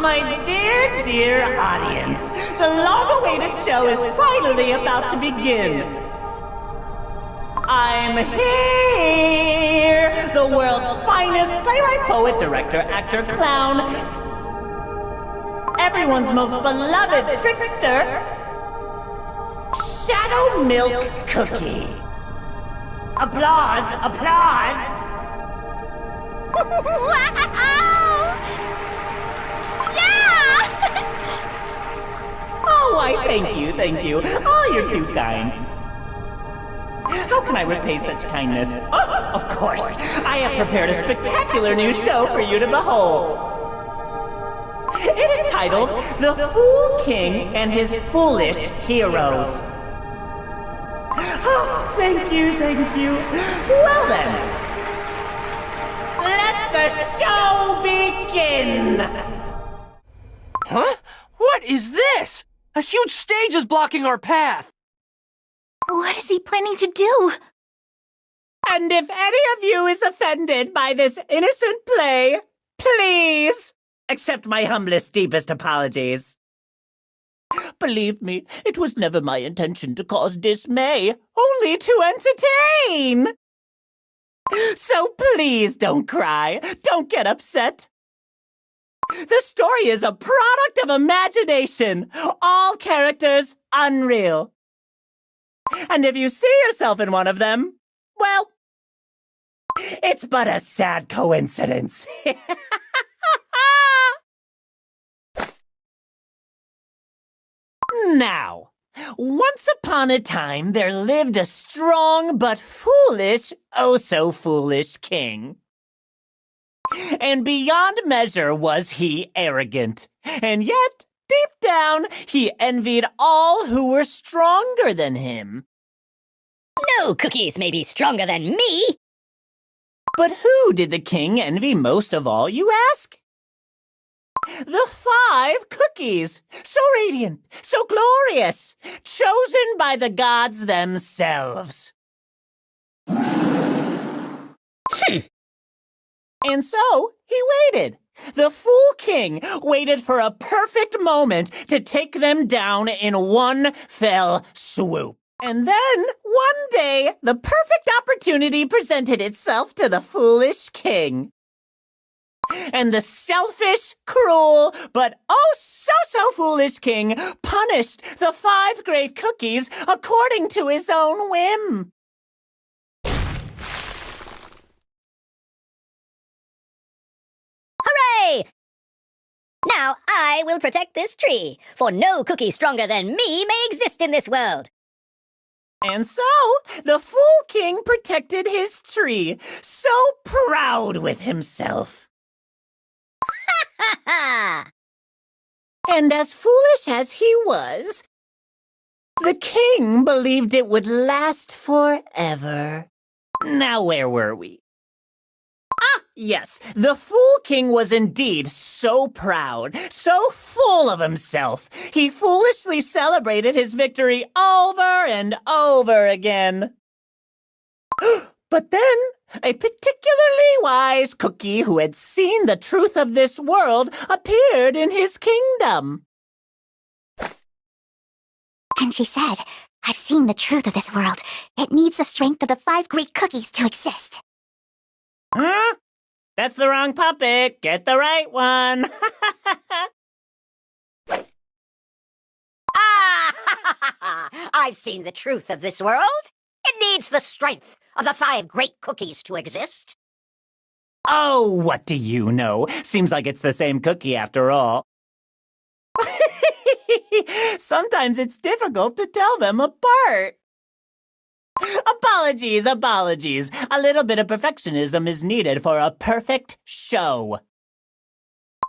My dear, dear audience, the long-awaited show is finally about to begin. I'm here, the world's finest playwright, poet, director, actor, clown, everyone's most beloved trickster, Shadow Milk Cookie. Applause, applause! Wow! Yeah! Oh, why, thank you. Oh, you're too kind. How can I repay such kindness? Oh, of course! I have prepared a spectacular new show for you to behold. It is titled The Fool King and His Foolish Heroes. Oh, thank you. Well then, let the show begin! Huh? What is this? A huge stage is blocking our path! What is he planning to do? And if any of you is offended by this innocent play, please accept my humblest, deepest apologies. Believe me, it was never my intention to cause dismay, only to entertain. So please don't cry, don't get upset. The story is a product of imagination, all characters unreal. And if you see yourself in one of them, well, it's but a sad coincidence. Now, once upon a time there lived a strong but foolish, oh so foolish king. And beyond measure was he arrogant, and yet, deep down, he envied all who were stronger than him. No cookies may be stronger than me! But who did the king envy most of all, you ask? The 5 cookies, so radiant, so glorious, chosen by the gods themselves. And so, he waited. The Fool King waited for a perfect moment to take them down in one fell swoop. And then, one day, the perfect opportunity presented itself to the foolish king. And the selfish, cruel, but oh so foolish king punished the 5 great cookies according to his own whim. Hooray! Now I will protect this tree, for no cookie stronger than me may exist in this world. And so, the Fool King protected his tree, so proud with himself. Ha ha! And as foolish as he was, the king believed it would last forever. Now where were we? Ah, yes, the Fool King was indeed so proud, so full of himself, he foolishly celebrated his victory over and over again. But then, a particularly wise cookie who had seen the truth of this world appeared in his kingdom. And she said, I've seen the truth of this world. It needs the strength of the 5 great cookies to exist. Huh? That's the wrong puppet. Get the right one. I've seen the truth of this world. It needs the strength of the 5 great cookies to exist. Oh, what do you know? Seems like it's the same cookie after all. Sometimes it's difficult to tell them apart. Apologies. A little bit of perfectionism is needed for a perfect show.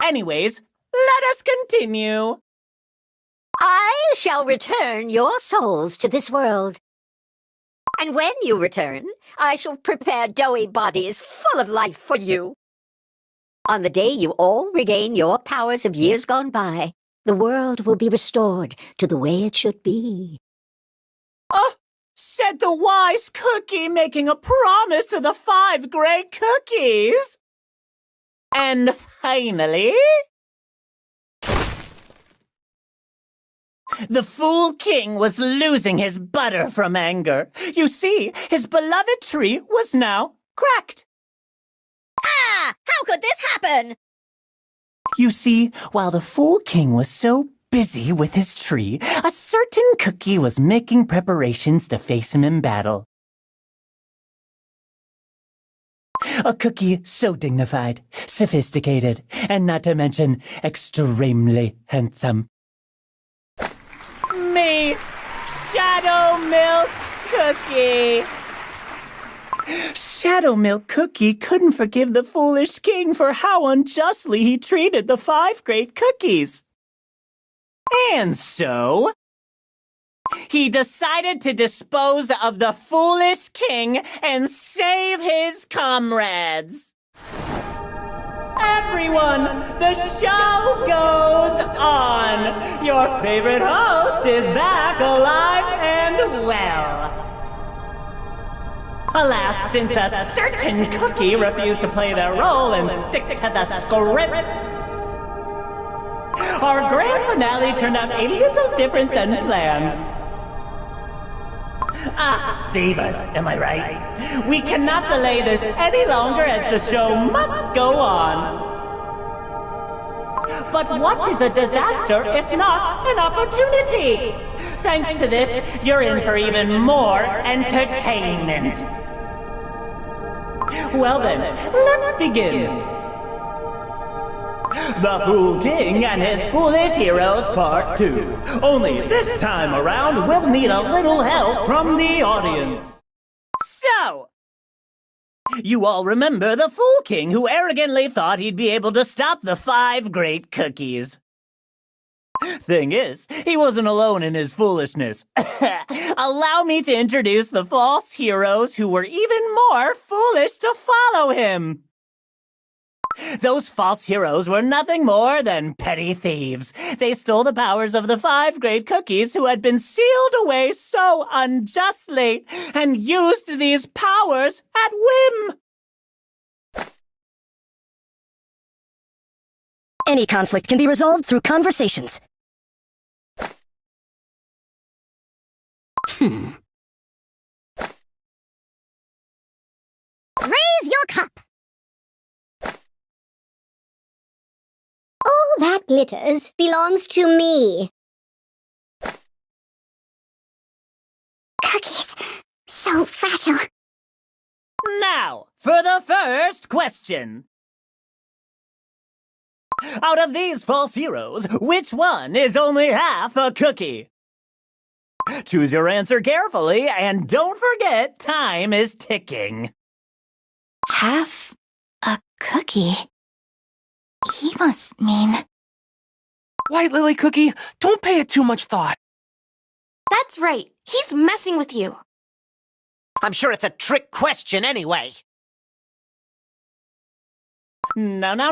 Anyways, let us continue. I shall return your souls to this world. And when you return, I shall prepare doughy bodies full of life for you. On the day you all regain your powers of years gone by, the world will be restored to the way it should be. Oh, said the wise cookie, making a promise to the 5 great cookies. And finally, The Fool King was losing his butter from anger. You see, his beloved tree was now cracked. Ah! How could this happen? You see, while the Fool King was so busy with his tree, a certain cookie was making preparations to face him in battle. A cookie so dignified, sophisticated, and not to mention extremely handsome. Me, Shadow Milk Cookie. Shadow Milk Cookie couldn't forgive the foolish king for how unjustly he treated the 5 great cookies. And so, he decided to dispose of the foolish king and save his comrades. Everyone, the show goes on. Your favorite host is back alive and well. Alas, since a certain cookie refused to play their role and stick to the script, our grand finale turned out a little different than planned. Ah, divas, am I right? We cannot delay this any longer as the show must go on. But what is a disaster if not an opportunity? Thanks to this, you're in for even more entertainment. Well then, let's begin. The Fool King and His Foolish Heroes Part 2. Only this time around, we'll need a little help from the audience. So, you all remember the Fool King who arrogantly thought he'd be able to stop the 5 great cookies. Thing is, he wasn't alone in his foolishness. Allow me to introduce the false heroes who were even more foolish to follow him. Those false heroes were nothing more than petty thieves. They stole the powers of the 5 great cookies who had been sealed away so unjustly and used these powers at whim. Any conflict can be resolved through conversations. Raise your cup. All that glitters belongs to me. Cookies, so fragile. Now, for the first question. Out of these false heroes, which one is only half a cookie? Choose your answer carefully, and don't forget, time is ticking. Half a cookie? He must mean... White Lily Cookie, don't pay it too much thought. That's right. He's messing with you. I'm sure it's a trick question anyway. No.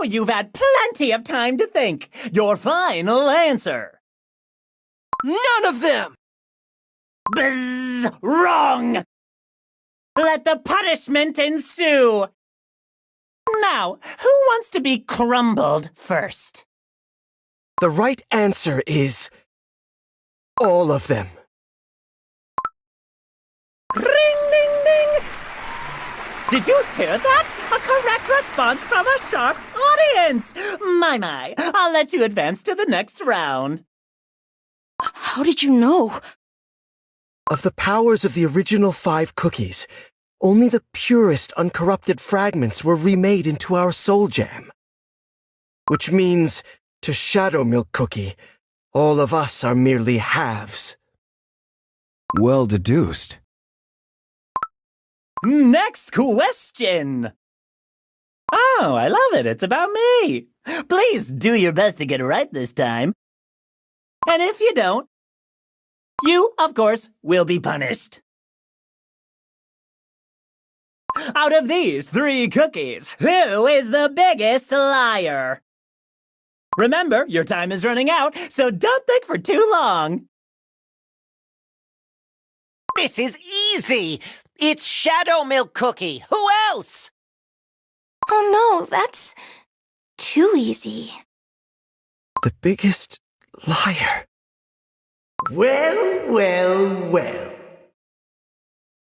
You've had plenty of time to think. Your final answer. None of them! Bzz! Wrong! Let the punishment ensue. Now, who wants to be crumbled first? The right answer is... all of them. Ring, ding, ding! Did you hear that? A correct response from a sharp audience! My, I'll let you advance to the next round. How did you know? Of the powers of the original 5 cookies, only the purest, uncorrupted fragments were remade into our Soul Jam. Which means, to Shadow Milk Cookie, all of us are merely halves. Well deduced. Next question! Oh, I love it. It's about me. Please do your best to get it right this time. And if you don't, you, of course, will be punished. Out of these 3 cookies, who is the biggest liar? Remember, your time is running out, so don't think for too long. This is easy! It's Shadow Milk Cookie. Who else? Oh no, that's too easy. The biggest liar. Well, well, well.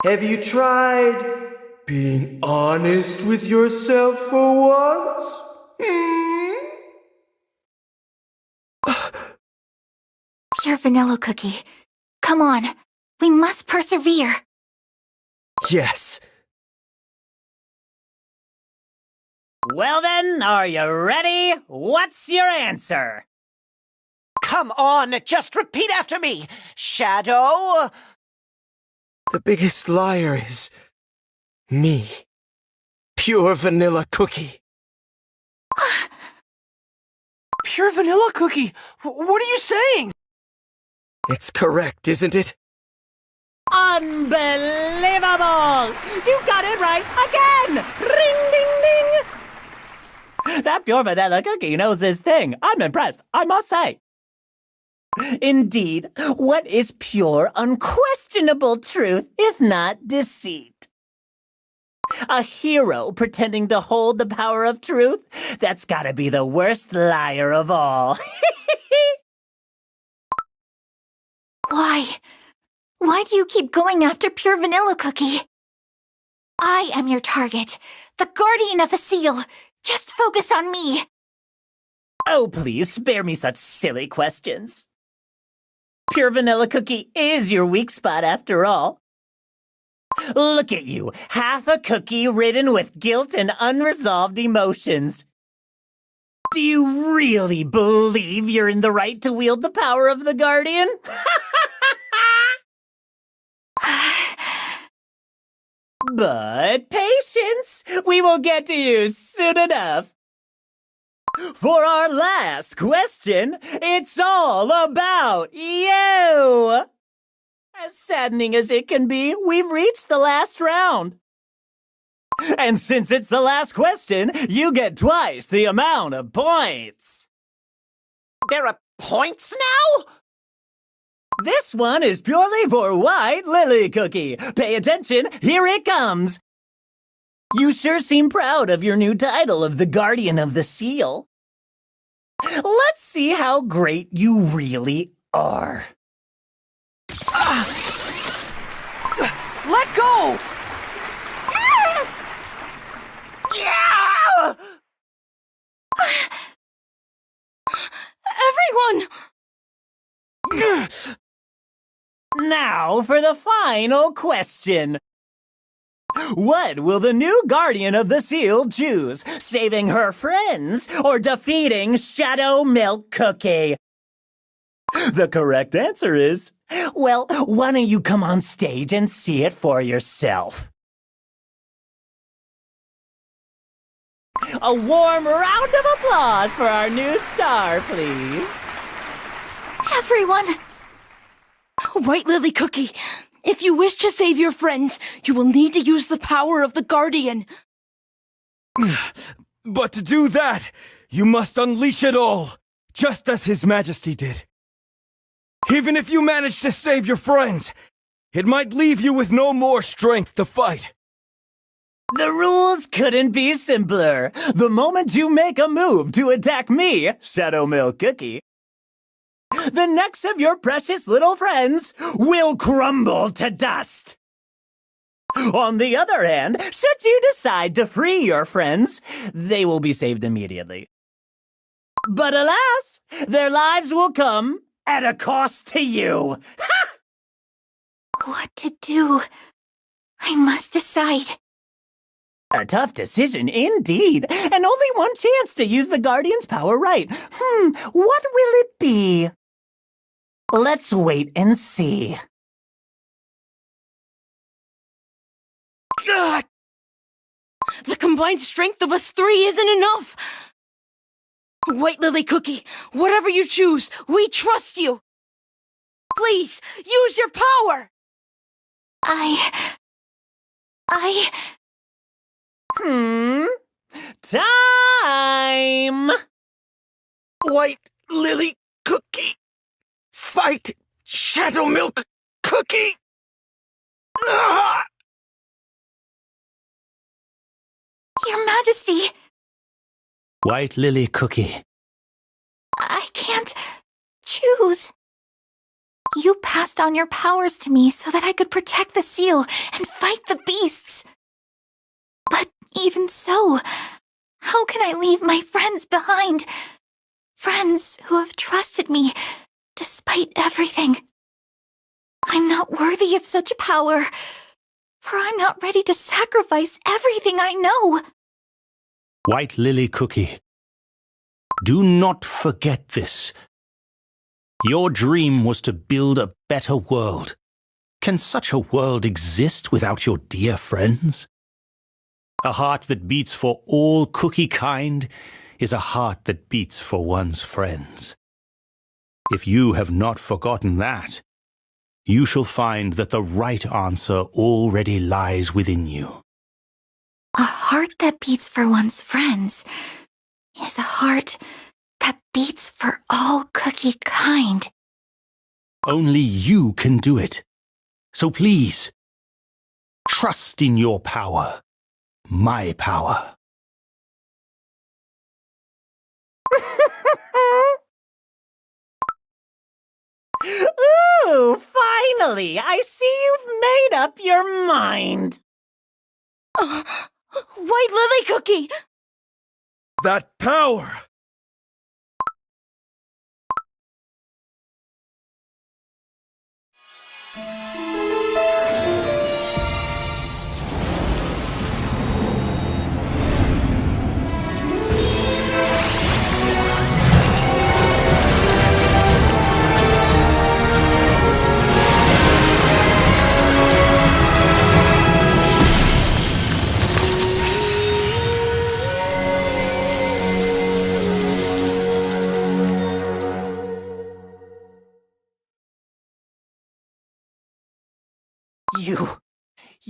Have you tried being honest with yourself for once? Pure vanilla cookie. Come on. We must persevere. Yes. Well then, are you ready? What's your answer? Come on, just repeat after me. Shadow. The biggest liar is me. Pure vanilla cookie. Pure vanilla cookie? What are you saying? It's correct, isn't it? Unbelievable! You got it right again! Ring, ding, ding! That pure vanilla cookie knows his thing. I'm impressed, I must say. Indeed, what is pure, unquestionable truth if not deceit? A hero pretending to hold the power of truth? That's gotta be the worst liar of all. Why? Why do you keep going after pure vanilla cookie? I am your target, the guardian of the seal. Just focus on me. Oh, please, spare me such silly questions. Pure vanilla cookie is your weak spot after all. Look at you, half a cookie ridden with guilt and unresolved emotions. Do you really believe you're in the right to wield the power of the Guardian? But patience, we will get to you soon enough. For our last question, it's all about you! As saddening as it can be, we've reached the last round. And since it's the last question, you get twice the amount of points. There are points now? This one is purely for White Lily Cookie. Pay attention, here it comes. You sure seem proud of your new title of the Guardian of the Seal. Let's see how great you really are. Let go! Yeah! Everyone! Now for the final question. What will the new Guardian of the Seal choose? Saving her friends or defeating Shadow Milk Cookie? The correct answer is, well, why don't you come on stage and see it for yourself? A warm round of applause for our new star, please. Everyone! White Lily Cookie, if you wish to save your friends, you will need to use the power of the Guardian. But to do that, you must unleash it all, just as His Majesty did. Even if you manage to save your friends, it might leave you with no more strength to fight. The rules couldn't be simpler. The moment you make a move to attack me, Shadow Milk Cookie, the necks of your precious little friends will crumble to dust. On the other hand, should you decide to free your friends, they will be saved immediately. But alas, their lives will come at a cost to you. What to do? I must decide. A tough decision indeed, and only one chance to use the Guardian's power right. What will it be? Let's wait and see. Ugh! The combined strength of us three isn't enough! White Lily Cookie, whatever you choose, we trust you! Please, use your power! Time! White Lily Cookie. Fight Shadow Milk Cookie. Ah! Your Majesty, White Lily Cookie. I can't choose. You passed on your powers to me so that I could protect the seal and fight the beasts. But even so, how can I leave my friends behind? Friends who have trusted me despite everything. I'm not worthy of such power, for I'm not ready to sacrifice everything I know. White Lily Cookie, do not forget this. Your dream was to build a better world. Can such a world exist without your dear friends? A heart that beats for all cookie kind is a heart that beats for one's friends. If you have not forgotten that, you shall find that the right answer already lies within you. A heart that beats for one's friends is a heart that beats for all cookie kind. Only you can do it. So please, trust in your power, my power. Ooh, finally! I see you've made up your mind. White Lily Cookie! That power!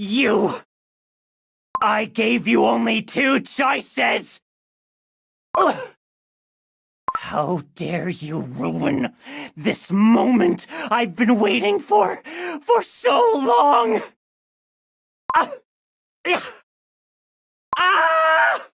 You! I gave you only 2 choices! Ugh. How dare you ruin this moment I've been waiting for so long! Ah!